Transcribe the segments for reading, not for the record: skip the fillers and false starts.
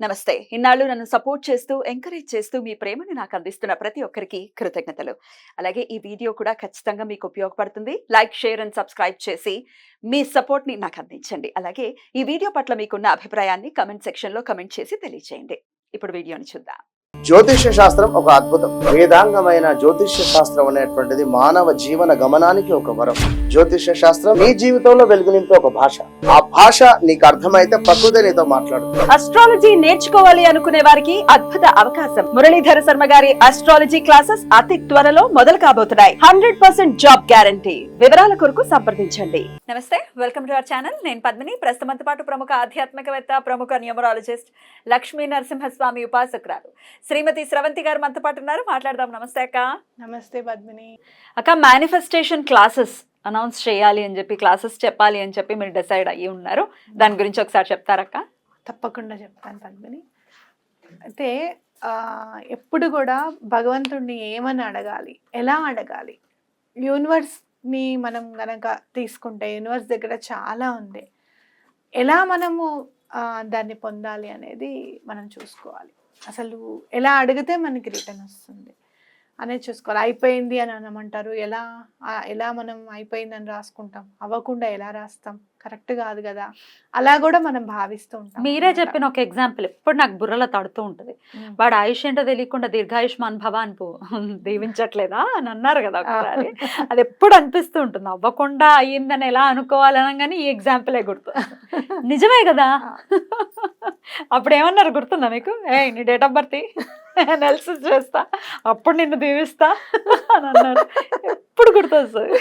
నమస్తే. ఇన్నాళ్ళు నన్ను సపోర్ట్ చేస్తూ, ఎంకరేజ్ చేస్తూ మీ ప్రేమని నాకు అందిస్తున్న ప్రతి ఒక్కరికి కృతజ్ఞతలు. అలాగే ఈ వీడియో కూడా ఖచ్చితంగా మీకు ఉపయోగపడుతుంది. లైక్, షేర్ అండ్ సబ్స్క్రైబ్ చేసి మీ సపోర్ట్‌ని నాకు అందించండి. అలాగే ఈ వీడియో పట్ల మీకున్న అభిప్రాయాన్ని కామెంట్ సెక్షన్‌లో కామెంట్ చేసి తెలియజేయండి. ఇప్పుడు వీడియోని చూద్దాం. జ్యోతిష్య శాస్త్రం ఒక అద్భుతం. వేదాంగమైన జ్యోతిష్య శాస్త్రం అనేటువంటిది మానవ జీవన గమనానికి ఒక వరం. జ్యోతిష్య శాస్త్రం నీ జీవితంలో వెలుగునింపే ఒక భాష. ఆ భాష నీకు అర్థమైతే ప్రకృతి నీతో మాట్లాడుతుంది. అస్ట్రాలజీ నేర్చుకోవాలి అనుకునే వారికి అద్భుత అవకాశం. మురళీధర శర్మ గారి అస్ట్రాలజీ క్లాసెస్ అతి త్వరలో మొదలు కాబోతున్నాయి. 100% జాబ్ గ్యారంటీ. వివరాల కొరకు సంప్రదించండి. నమస్తే, వెల్కమ్ టు అవర్ ఛానల్. నేను పద్మిని. ప్రస్తుతంతో పాటు ప్రముఖ ఆధ్యాత్మికవేత్త, ప్రముఖ న్యూమరాలజిస్ట్ లక్ష్మీ నరసింహస్వామి ఉపాసకురాలు శ్రీమతి స్రవంతి గారు మనతో పాటు ఉన్నారు. మాట్లాడదాం. నమస్తే అక్క. నమస్తే పద్మిని. అక్క, మేనిఫెస్టేషన్ క్లాసెస్ అనౌన్స్ చేయాలి అని చెప్పి, క్లాసెస్ చెప్పాలి అని చెప్పి మీరు డిసైడ్ అయ్యి ఉన్నారు. దాని గురించి ఒకసారి చెప్తారక్క? తప్పకుండా చెప్తాను పద్మిని. అయితే ఎప్పుడు కూడా భగవంతుడిని ఏమని అడగాలి, ఎలా అడగాలి, యూనివర్స్ని మనం గనక తీసుకుంటే యూనివర్స్ దగ్గర చాలా ఉంది. ఎలా మనము దాన్ని పొందాలి అనేది మనం చూసుకోవాలి. అసలు ఎలా అడిగితే మనకి రిటర్న్ వస్తుంది అనేది చూసుకోవాలి. అయిపోయింది అని అనమంటారు. ఎలా మనం అయిపోయిందని రాసుకుంటాం? అవ్వకుండా ఎలా రాస్తాం? కరెక్ట్ కాదు కదా. అలా కూడా మనం భావిస్తూ ఉంటాం. మీరే చెప్పిన ఒక ఎగ్జాంపుల్ ఎప్పుడు నాకు బుర్రలో తడుతూ ఉంటుంది. వాడు ఆయుష్ ఏంటో తెలియకుండా దీర్ఘాయుష్మాన్ భవ అని దీవించట్లేదా అని అన్నారు కదా ఒకసారి. అది ఎప్పుడు అనిపిస్తూ ఉంటుంది. అవ్వకుండా అయ్యిందని ఎలా అనుకోవాలనగానే ఈ ఎగ్జాంపులే గుర్తు. నిజమే కదా. అప్పుడు ఏమన్నారు గుర్తుందా మీకు? నీ డేట్ ఆఫ్ బర్త్ అనాలిసిస్ చేస్తా, అప్పుడు నిన్ను దీవిస్తా అని అన్నారు. ఎప్పుడు గుర్తొస్తుంది.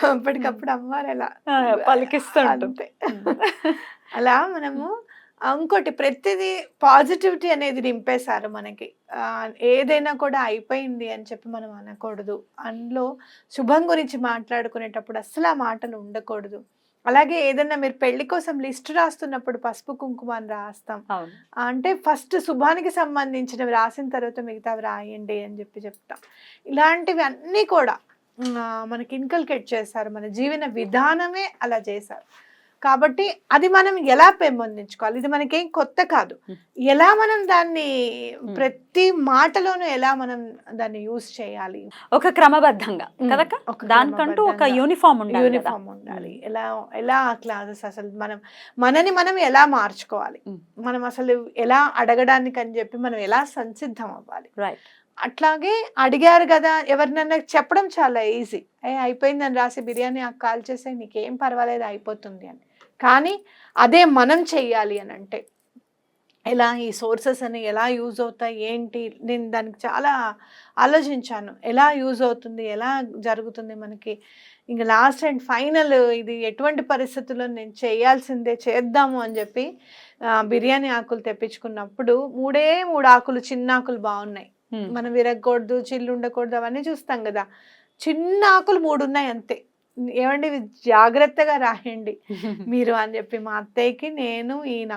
అప్పటికప్పుడు అమ్మారు ఎలా పలికిస్తూ ఉంటుంది. అలా మనము ఇంకోటి, ప్రతిదీ పాజిటివిటీ అనేది నింపేశారు మనకి. ఏదైనా కూడా అయిపోయింది అని చెప్పి మనం అనకూడదు. అందులో శుభం గురించి మాట్లాడుకునేటప్పుడు అసలు ఆ మాటలు ఉండకూడదు. అలాగే ఏదైనా మీరు పెళ్లి కోసం లిస్ట్ రాస్తున్నప్పుడు పసుపు కుంకుమ అని రాస్తాం. అంటే ఫస్ట్ శుభానికి సంబంధించినవి రాసిన తర్వాత మిగతావి రాయండి అని చెప్పి చెప్తాం. ఇలాంటివి అన్నీ కూడా మనకి ఇన్కల్కేట్ చేశారు. మన జీవన విధానమే అలా చేశారు. కాబట్టి అది మనం ఎలా పెంపొందించుకోవాలి? ఇది మనకేం కొత్త కాదు. ఎలా మనం దాన్ని ప్రతి మాటలోనూ ఎలా మనం దాన్ని యూజ్ చేయాలి? ఒక క్రమబద్ధంగా కదక్క. దానికంటూ ఒక యూనిఫామ్ ఉండాలి. ఎలా క్లాసెస్, అసలు మనని మనం ఎలా మార్చుకోవాలి, మనం అసలు ఎలా అడగడానికి అని చెప్పి మనం ఎలా సంసిద్ధం అవ్వాలి. అట్లాగే అడిగారు కదా, ఎవరినన్నా చెప్పడం చాలా ఈజీ. అయిపోయిందని రాసి బిర్యానీ కాల్ చేసే, నీకేం పర్వాలేదు అయిపోతుంది అని. కానీ అదే మనం చెయ్యాలి అని అంటే ఎలా, ఈ సోర్సెస్ అని ఎలా యూజ్ అవుతాయి ఏంటి, నేను దానికి చాలా ఆలోచించాను. ఎలా యూజ్ అవుతుంది, ఎలా జరుగుతుంది మనకి. ఇంకా లాస్ట్ అండ్ ఫైనల్ ఇది ఎటువంటి పరిస్థితుల్లో నేను చేయాల్సిందే, చేద్దాము అని చెప్పి బిర్యానీ ఆకులు తెప్పించుకున్నప్పుడు 3 ఆకులు, చిన్న ఆకులు బాగున్నాయి. మనం విరగకూడదు, చిల్లు ఉండకూడదు అవన్నీ చూస్తాం కదా. చిన్న ఆకులు 3 ఉన్నాయి అంతే. ఏమండి జాగ్రత్తగా రాయండి మీరు అని చెప్పి మా అత్తయ్యకి, నేను, ఈయన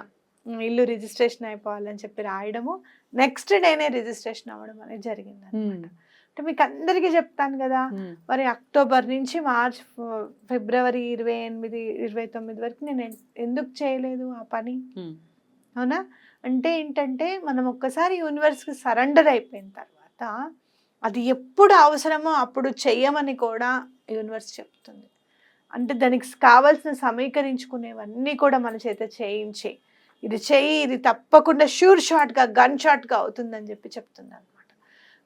ఇల్లు రిజిస్ట్రేషన్ అయిపోవాలని చెప్పి రాయడము, నెక్స్ట్ డేనే రిజిస్ట్రేషన్ అవ్వడం అనేది జరిగింది అనమాట. అంటే మీకు అందరికీ చెప్తాను కదా, మరి అక్టోబర్ నుంచి మార్చ్, ఫిబ్రవరి 28, 29 వరకు నేను ఎందుకు చేయలేదు ఆ పని? అవునా? అంటే ఏంటంటే మనం ఒక్కసారి యూనివర్స్కి సరెండర్ అయిపోయిన తర్వాత అది ఎప్పుడు అవసరమో అప్పుడు చెయ్యమని కూడా యూనివర్స్ చెప్తుంది. అంటే దానికి కావాల్సిన సమీకరించుకునేవన్నీ కూడా మన చేత చేయించి, ఇది చెయ్యి, ఇది తప్పకుండా షూర్ షాట్గా, గన్ షాట్గా అవుతుందని చెప్పి చెప్తుంది అనమాట.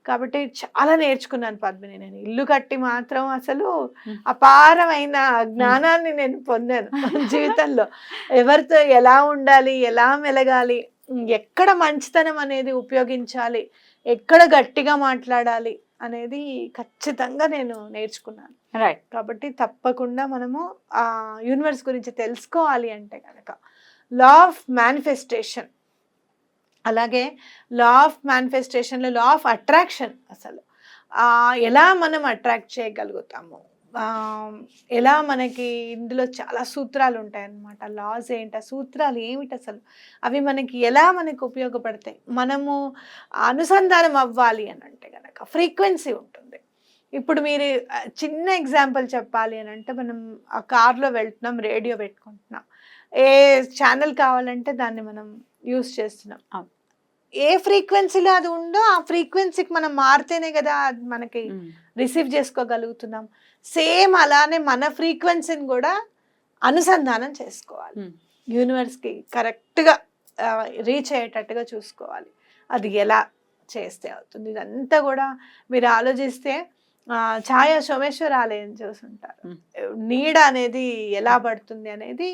కాబట్టి చాలా నేర్చుకున్నాను పద్మిని. నేను ఇల్లు కట్టి మాత్రం అసలు అపారమైన జ్ఞానాన్ని నేను పొందాను జీవితంలో. ఎవరితో ఎలా ఉండాలి, ఎలా మెలగాలి, ఎక్కడ మంచితనం అనేది ఉపయోగించాలి, ఎక్కడ గట్టిగా మాట్లాడాలి అనేది ఖచ్చితంగా నేను నేర్చుకున్నాను. కాబట్టి తప్పకుండా మనము ఆ యూనివర్స్ గురించి తెలుసుకోవాలి అంటే కనుక లా ఆఫ్ మేనిఫెస్టేషన్, అలాగే లా ఆఫ్ మేనిఫెస్టేషన్లో లా ఆఫ్ అట్రాక్షన్, అసలు ఎలా మనం అట్రాక్ట్ చేయగలుగుతాము, ఎలా మనకి ఇందులో చాలా సూత్రాలు ఉంటాయన్నమాట. లాస్ ఏంటి, ఆ సూత్రాలు ఏమిటి, అసలు అవి మనకి ఎలా మనకి ఉపయోగపడతాయి. మనము అనుసంధానం అవ్వాలి అని అంటే కనుక ఫ్రీక్వెన్సీ ఉంటుంది. ఇప్పుడు మీరు చిన్న ఎగ్జాంపుల్ చెప్పాలి అని అంటే, మనం ఆ కార్లో వెళ్తున్నాం, రేడియో పెట్టుకుంటున్నాం, ఏ ఛానల్ కావాలంటే దాన్ని మనం యూస్ చేస్తున్నాం. అవును. ఏ ఫ్రీక్వెన్సీలో అది ఉందో ఆ ఫ్రీక్వెన్సీకి మనం మారితేనే కదా అది మనకి రిసీవ్ చేసుకోగలుగుతున్నాం. సేమ్ అలానే మన ఫ్రీక్వెన్సీని కూడా అనుసంధానం చేసుకోవాలి, యూనివర్స్కి కరెక్ట్గా రీచ్ అయ్యేటట్టుగా చూసుకోవాలి. అది ఎలా చేస్తే అవుతుంది? ఇదంతా కూడా మీరు ఆలోచిస్తే ఛాయ సోమేశ్వర ఆలయం చూసుంటారు. నీడ అనేది ఎలా పడుతుంది అనేది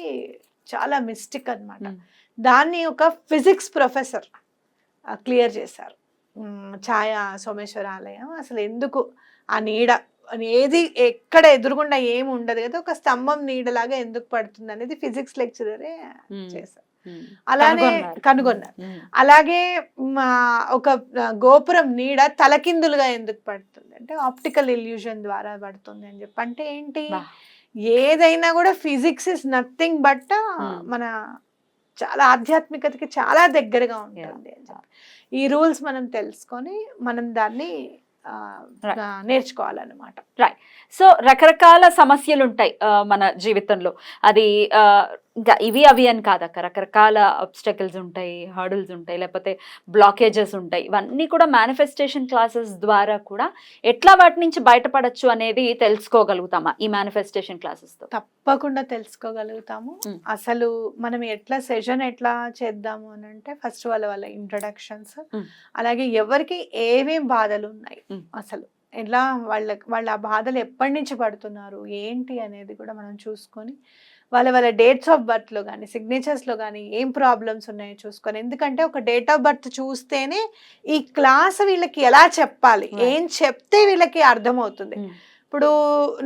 చాలా మిస్టిక్ అన్నమాట. దాన్ని ఒక ఫిజిక్స్ ప్రొఫెసర్ క్లియర్ చేశారు. ఛాయ సోమేశ్వర ఆలయం అసలు ఎందుకు ఆ నీడ ఏది ఎక్కడ ఎదురుగుండా ఏమి ఉండదు కదా, ఒక స్తంభం నీడలాగా ఎందుకు పడుతుంది అనేది ఫిజిక్స్ లెక్చరరే చేశారు. అలానే కనుగొన్నారు. అలాగే ఒక గోపురం నీడ తలకిందులుగా ఎందుకు పడుతుంది అంటే ఆప్టికల్ ఇల్యూజన్ ద్వారా పడుతుంది అని చెప్పి. అంటే ఏంటి, ఏదైనా కూడా ఫిజిక్స్ ఇస్ నథింగ్ బట్ మన చాలా ఆధ్యాత్మికతకి చాలా దగ్గరగా ఉంటుంది అని చెప్పి. ఈ రూల్స్ మనం తెలుసుకొని మనం దాన్ని నేర్చుకోవాలన్నమాట. రైట్. సో రకరకాల సమస్యలు ఉంటాయి మన జీవితంలో. అది ఇంకా ఇవి అవి అని కాదక్క, రకరకాల ఆబ్స్టకిల్స్ ఉంటాయి, హర్డిల్స్ ఉంటాయి, లేకపోతే బ్లాకేజెస్ ఉంటాయి. ఇవన్నీ కూడా మేనిఫెస్టేషన్ క్లాసెస్ ద్వారా కూడా ఎట్లా వాటి నుంచి బయటపడచ్చు అనేది తెలుసుకోగలుగుతామా ఈ మేనిఫెస్టేషన్ క్లాసెస్తో? తప్పకుండా తెలుసుకోగలుగుతాము. అసలు మనం ఎట్లా సెషన్ ఎట్లా చేద్దాము అని అంటే, ఫస్ట్ వాళ్ళ ఇంట్రడక్షన్స్, అలాగే ఎవరికి ఏమేం బాధలు ఉన్నాయి, అసలు ఎలా వాళ్ళ ఆ బాధలు ఎప్పటి నుంచి పడుతున్నారు ఏంటి అనేది కూడా మనం చూసుకొని, వాళ్ళ డేట్స్ ఆఫ్ బర్త్లో కానీ సిగ్నేచర్స్లో కానీ ఏం ప్రాబ్లమ్స్ ఉన్నాయో చూసుకొని. ఎందుకంటే ఒక డేట్ ఆఫ్ బర్త్ చూస్తేనే ఈ క్లాస్ వీళ్ళకి ఎలా చెప్పాలి, ఏం చెప్తే వీళ్ళకి అర్థమవుతుంది. ఇప్పుడు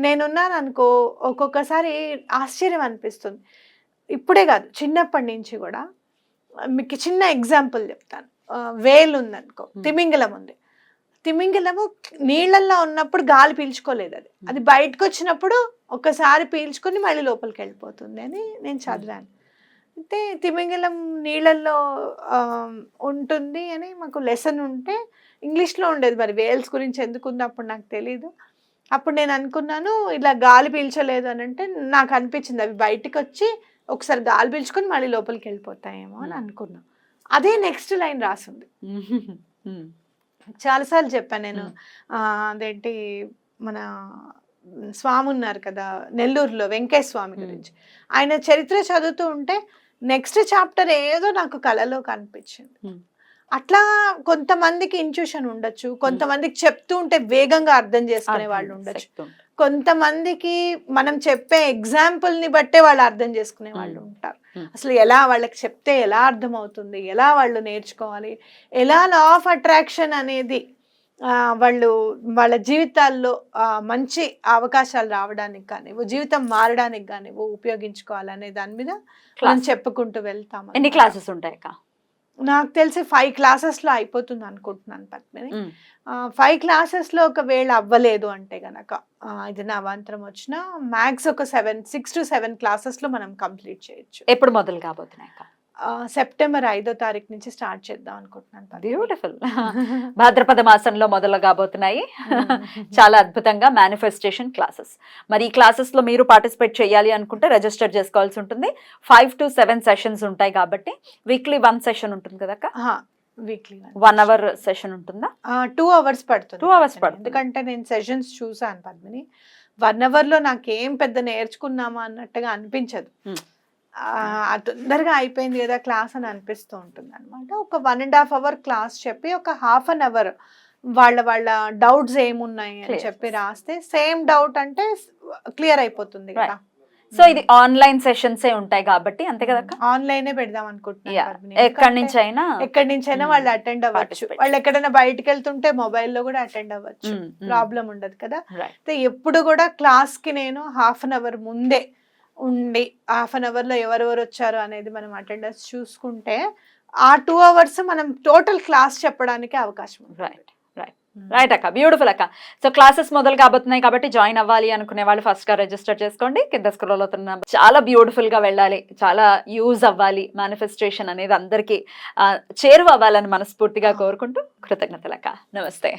నేనున్నాను అనుకో, ఒక్కొక్కసారి ఆశ్చర్యం అనిపిస్తుంది. ఇప్పుడే కాదు, చిన్నప్పటి నుంచి కూడా. మీకు చిన్న ఎగ్జాంపుల్ చెప్తాను. వేలు ఉందనుకో, తిమింగలం ఉంది. తిమింగలము నీళ్ళల్లో ఉన్నప్పుడు గాలి పీల్చుకోలేదు, అది బయటకు వచ్చినప్పుడు ఒకసారి పీల్చుకొని మళ్ళీ లోపలికి వెళ్ళిపోతుంది అని నేను చదివాను. అయితే తిమింగలం నీళ్ళల్లో ఉంటుంది అని మాకు లెసన్ ఉంటే ఇంగ్లీష్లో ఉండేది. మరి వేల్స్ గురించి ఎందుకు ఉందో అప్పుడు నాకు తెలీదు. అప్పుడు నేను అనుకున్నాను, ఇలా గాలి పీల్చలేదు అని అంటే నాకు అనిపించింది అవి బయటకు వచ్చి ఒకసారి గాలి పీల్చుకొని మళ్ళీ లోపలికి వెళ్ళిపోతాయేమో అని అనుకున్నాను. అదే నెక్స్ట్ లైన్ రాసింది. చాలాసార్లు చెప్పాను నేను. అదేంటి, మన స్వామి ఉన్నారు కదా నెల్లూరులో, వెంకటేశ్వర స్వామి గురించి, ఆయన చరిత్ర చదువుతూ ఉంటే నెక్స్ట్ చాప్టర్ ఏదో నాకు కళలో కనిపించింది. అట్లా కొంతమందికి ఇంట్యూషన్ ఉండొచ్చు, కొంతమందికి చెప్తూ ఉంటే వేగంగా అర్థం చేసుకునే వాళ్ళు ఉండొచ్చు, కొంతమందికి మనం చెప్పే ఎగ్జాంపుల్ ని బట్టే వాళ్ళు అర్థం చేసుకునే వాళ్ళు ఉంటారు. అసలు ఎలా వాళ్ళకి చెప్తే ఎలా అర్థం అవుతుంది, ఎలా వాళ్ళు నేర్చుకోవాలి, ఎలా లా ఆఫ్ అట్రాక్షన్ అనేది వాళ్ళు వాళ్ళ జీవితాల్లో మంచి అవకాశాలు రావడానికి కానీ జీవితం మారడానికి కానీ ఉపయోగించుకోవాలనే దాని మీద మనం చెప్పుకుంటూ వెళ్తాము. ఎన్ని క్లాసెస్ ఉంటాయి? నాకు తెలిసి 5 క్లాసెస్లో అయిపోతుంది అనుకుంటున్నాను పద్మిని. 5 క్లాసెస్లో ఒకవేళ అవ్వలేదు అంటే గనక, ఇది నా అవాంతరం వచ్చిన మ్యాక్స్ ఒక 6 to 7 క్లాసెస్లో మనం కంప్లీట్ చేయొచ్చు. ఎప్పుడు మొదలు కాబోతున్నాయి? సెప్టెంబర్ 5వ తారీఖు నుంచి స్టార్ట్ చేద్దాం అనుకుంటున్నాను. బ్యూటిఫుల్. భాద్రపద మాసంలో మొదలు కాబోతున్నాయి. చాలా అద్భుతంగా మేనిఫెస్టేషన్ క్లాసెస్. మరి ఈ క్లాసెస్ లో మీరు పార్టిసిపేట్ చేయాలి అనుకుంటే రిజిస్టర్ చేసుకోవాల్సి ఉంటుంది. 5 to 7 సెషన్స్ ఉంటాయి కాబట్టి వీక్లీ 1 సెషన్ ఉంటుంది కదా? వీక్లీ 1 hour సెషన్ ఉంటుందా? 2 hours పడుతుంది. 2 hours పడుతుంది. ఎందుకంటే నేను సెషన్స్ చూసాను పద్మిని, 1 hourలో నాకేం పెద్ద నేర్చుకున్నామా అన్నట్టుగా అనిపించదు. తొందరగా అయిపోయింది కదా క్లాస్ అని అనిపిస్తూ ఉంటుంది అనమాట. ఒక 1.5 hour క్లాస్ చెప్పి ఒక 1/2 hour వాళ్ళ డౌట్స్ ఏమున్నాయి అని చెప్పి రాస్తే సేమ్ డౌట్ అంటే క్లియర్ అయిపోతుంది కదా. సో ఇది ఆన్లైన్ సెషన్స్ ఉంటాయి కాబట్టి అంతే కదా? ఆన్లైనే పెడదాం అనుకుంటున్నాను. ఎక్కడి నుంచి అయినా వాళ్ళు అటెండ్ అవ్వచ్చు. వాళ్ళు ఎక్కడైనా బయటకు వెళ్తుంటే మొబైల్లో కూడా అటెండ్ అవ్వచ్చు, ప్రాబ్లం ఉండదు కదా. ఎప్పుడు కూడా క్లాస్ కి నేను 1/2 hour ముందే ఉండి 1/2 hourలో ఎవరెవరు వచ్చారు అనేది మనం అటెండెన్స్ చూసుకుంటే ఆ 2 hours మనం టోటల్ క్లాస్ చెప్పడానికి అవకాశం ఉంది. రైట్ అక్క, బ్యూటిఫుల్ అక్క. సో క్లాసెస్ మొదలు కాబోతున్నాయి కాబట్టి జాయిన్ అవ్వాలి అనుకునే వాళ్ళు ఫస్ట్ గా రిజిస్టర్ చేసుకోండి. కింద స్క్రోల్ అవుతున్న చాలా బ్యూటిఫుల్ గా వెళ్ళాలి, చాలా యూజ్ అవ్వాలి, మేనిఫెస్టేషన్ అనేది అందరికీ చేరువ అవ్వాలని మనస్ఫూర్తిగా కోరుకుంటూ కృతజ్ఞతలు అక్క. నమస్తే.